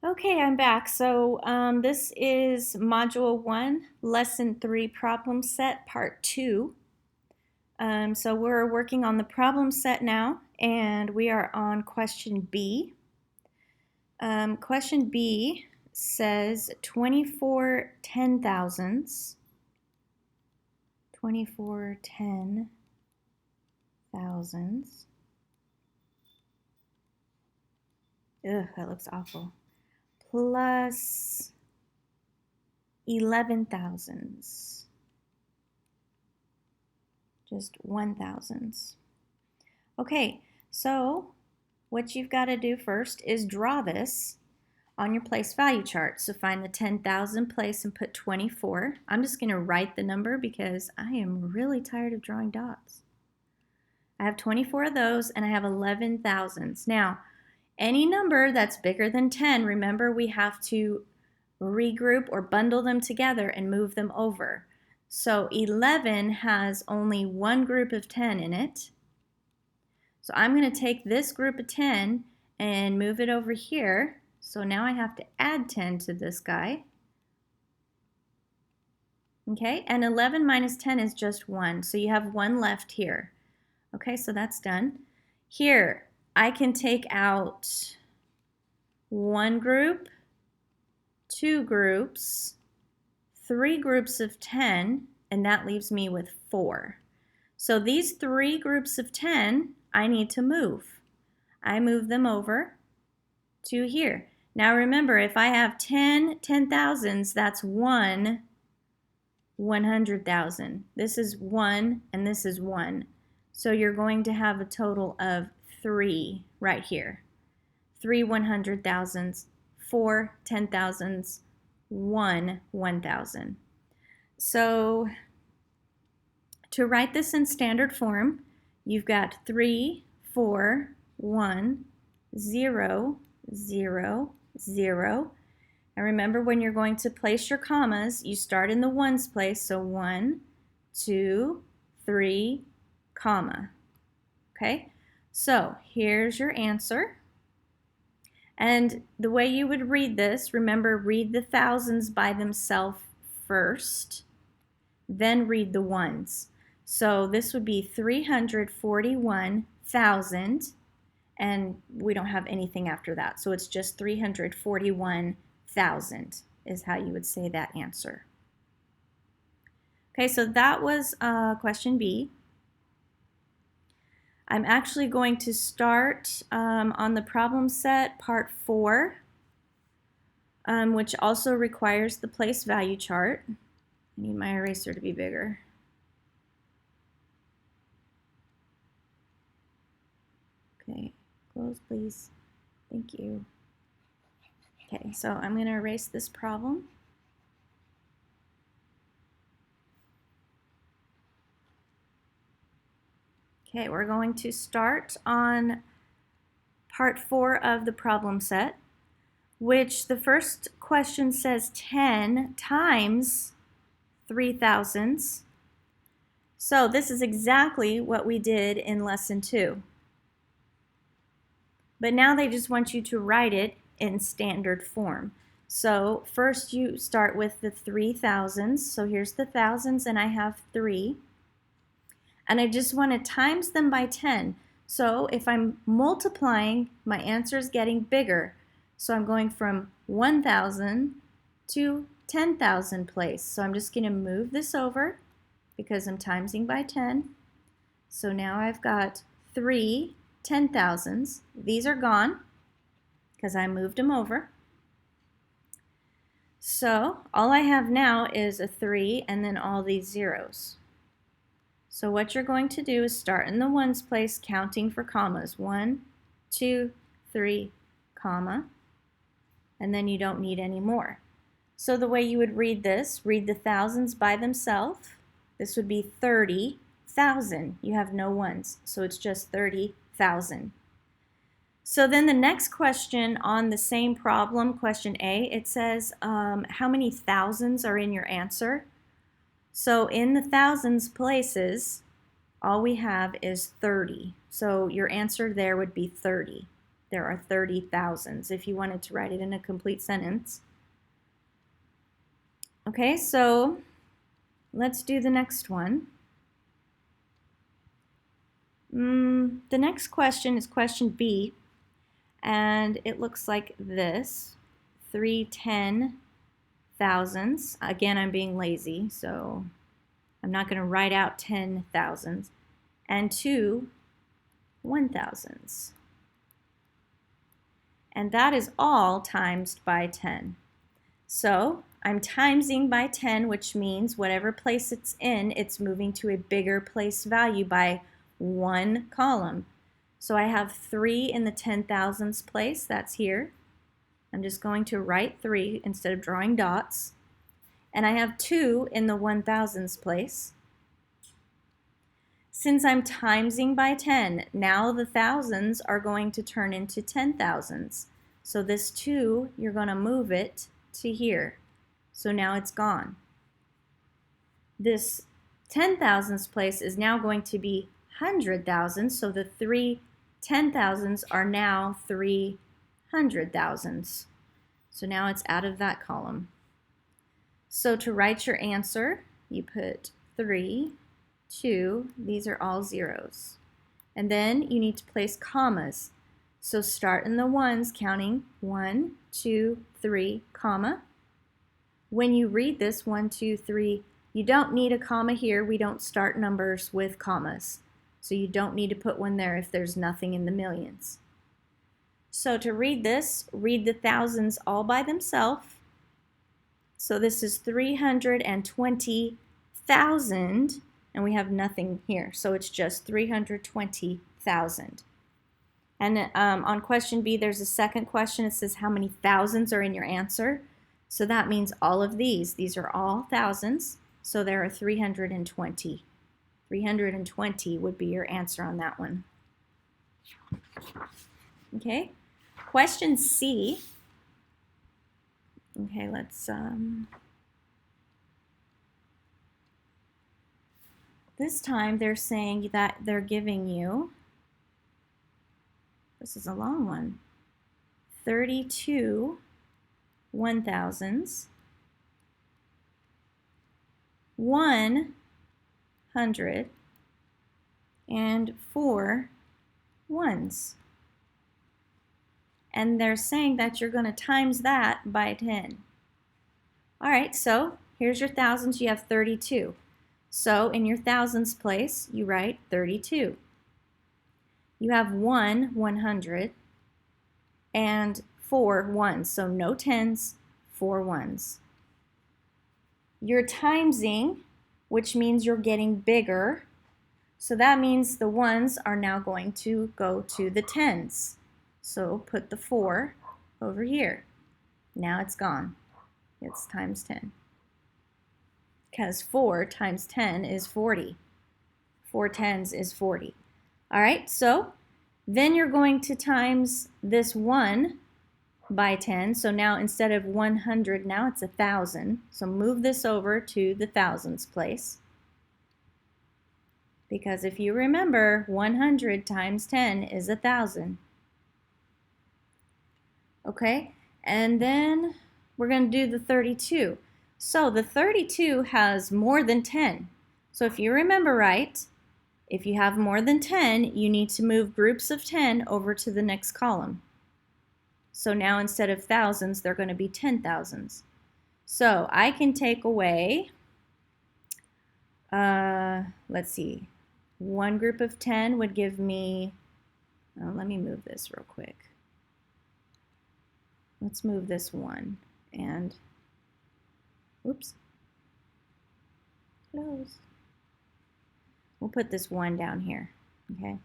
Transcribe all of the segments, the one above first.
Okay, I'm back. So this is Module 1, Lesson 3 Problem Set, Part 2. So we're working on the problem set now, and we are on question B. Question B says 24 ten thousands. 24 ten thousands. Ugh, that looks awful. Plus 11 thousands. Just 1,000s. Okay, so what you've got to do first is draw this on your place value chart. So find the 10,000 place and put 24. I'm just going to write the number because I am really tired of drawing dots. I have 24 of those and I have 11,000s. Now, any number that's bigger than 10, remember we have to regroup or bundle them together and move them over. So 11 has only one group of 10 in it. So I'm going to take this group of 10 and move it over here. So now I have to add 10 to this guy. Okay, and 11 minus 10 is just 1. So you have 1 left here. Okay, so that's done. Here, I can take out 1 group, 2 groups, 3 groups of 10, and that leaves me with 4. So these 3 groups of 10, I need to move. I move them over to here. Now remember, if I have 10 10,000s, that's 1 100,000. This is 1 and this is 1. So you're going to have a total of 3 right here. 3 100,000s, 4 10,000s, 1 1,000. So to write this in standard form, you've got 3, 4, 1, 0, 0, 0. And remember, when you're going to place your commas, you start in the ones place. So 1, 2, 3, comma. Okay, so here's your answer. And the way you would read this, remember, read the thousands by themselves first, then read the ones. So this would be 341,000, and we don't have anything after that. So it's just 341,000 is how you would say that answer. Okay, so that was question B. I'm actually going to start on the problem set, part 4, which also requires the place value chart. I need my eraser to be bigger. Okay, close please. Thank you. Okay, so I'm going to erase this problem. Okay, we're going to start on part 4 of the problem set, which the first question says 10 times 3,000s. So this is exactly what we did in lesson 2. But now they just want you to write it in standard form. So first you start with the 3,000s. So here's the thousands and I have 3. And I just want to times them by 10. So if I'm multiplying, my answer is getting bigger. So I'm going from 1,000 to 10,000 place. So I'm just going to move this over because I'm timesing by 10. So now I've got 3 10,000s. These are gone because I moved them over. So all I have now is a 3 and then all these zeros. So what you're going to do is start in the ones place, counting for commas. 1, 2, 3, comma. And then you don't need any more. So the way you would read this, read the thousands by themselves. This would be 30,000. You have no ones, so it's just 30,000. So then the next question on the same problem, question A, it says how many thousands are in your answer? So in the thousands places, all we have is 30. So your answer there would be 30. there are 30 thousands if you wanted to write it in a complete sentence. Okay, so let's do the next one. The next question is question B, and it looks like this. 3 10,000s. Again, I'm being lazy, so I'm not going to write out 10,000s. And 2 1,000s. And that is all times by 10. So I'm timesing by 10, which means whatever place it's in, it's moving to a bigger place value by one column. So I have 3 in the 10,000s place, that's here. I'm just going to write 3 instead of drawing dots. And I have 2 in the 1,000s place. Since I'm timesing by 10, now the thousands are going to turn into 10,000s. So this 2, you're going to move it to here. So now it's gone. This 10,000s place is now going to be 100,000, so the 3 10,000s are now 300,000s. So now it's out of that column. So to write your answer, you put 3, 2, these are all zeros. And then you need to place commas. So start in the ones, counting 1, 2, 3, comma. When you read this 1, 2, 3, you don't need a comma here. We don't start numbers with commas. So you don't need to put one there if there's nothing in the millions. So to read this, read the thousands all by themselves. So this is 320,000, and we have nothing here. So it's just 320,000. And on question B, there's a second question. It says how many thousands are in your answer. So that means all of these. These are all thousands. So there are 320. 320 would be your answer on that one. Okay. Question C. Okay, let's this time they're saying that they're giving you, this is a long one, 32 1,000s, 100, and 4 ones. And they're saying that you're going to times that by 10. All right, so here's your thousands. You have 32. So in your thousands place, you write 32. You have 1 100 and 4 ones. So no tens, 4 ones. You're timesing, which means you're getting bigger. So that means the ones are now going to go to the tens. So put the 4 over here. Now it's gone. It's times 10. Because 4 times 10 is 40. 4 tens is 40. All right, so then you're going to times this 1 by 10. So now instead of 100, now it's 1,000. So move this over to the thousands place. Because if you remember, 100 times 10 is 1,000. Okay, and then we're going to do the 32. So the 32 has more than 10. So if you remember right, if you have more than 10, you need to move groups of 10 over to the next column. So now instead of thousands, they're going to be 10,000s. So I can take away, let's see, one group of 10 would give me, let me move this real quick. Let's move this 1 and, oops, close. We'll put this 1 down here, okay?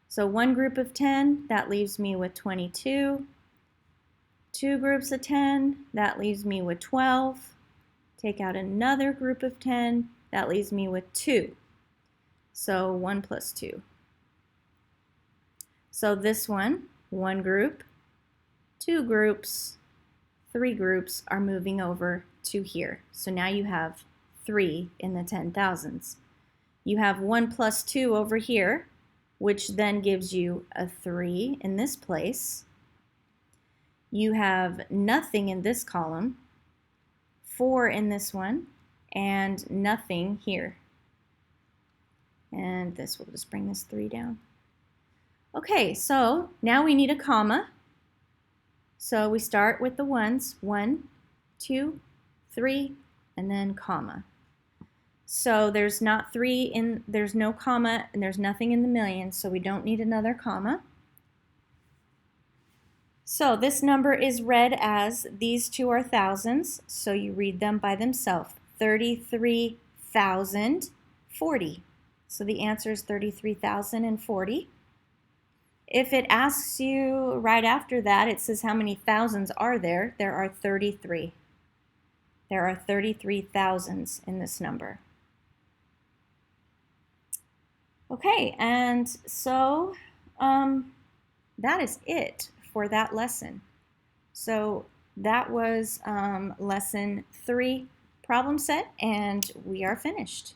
So one group of 10, that leaves me with 22. 2 groups of 10, that leaves me with 12. Take out another group of 10, that leaves me with 2. So 1 plus 2. So this one group, 2 groups, 3 groups are moving over to here. So now you have 3 in the 10,000s. You have 1 plus 2 over here, which then gives you a 3 in this place. you have nothing in this column, 4 in this one, and nothing here. And this, we'll just bring this 3 down. Okay, so now we need a comma. So we start with the ones, 1, 2, 3, and then comma. So there's no comma, and there's nothing in the millions, so we don't need another comma. So this number is read as, these two are thousands, so you read them by themselves. 33,040. So the answer is 33,040. If it asks you right after that, it says how many thousands are there? There are 33. There are 33 thousands in this number. Okay, and so that is it for that lesson. So that was lesson 3 problem set, and we are finished.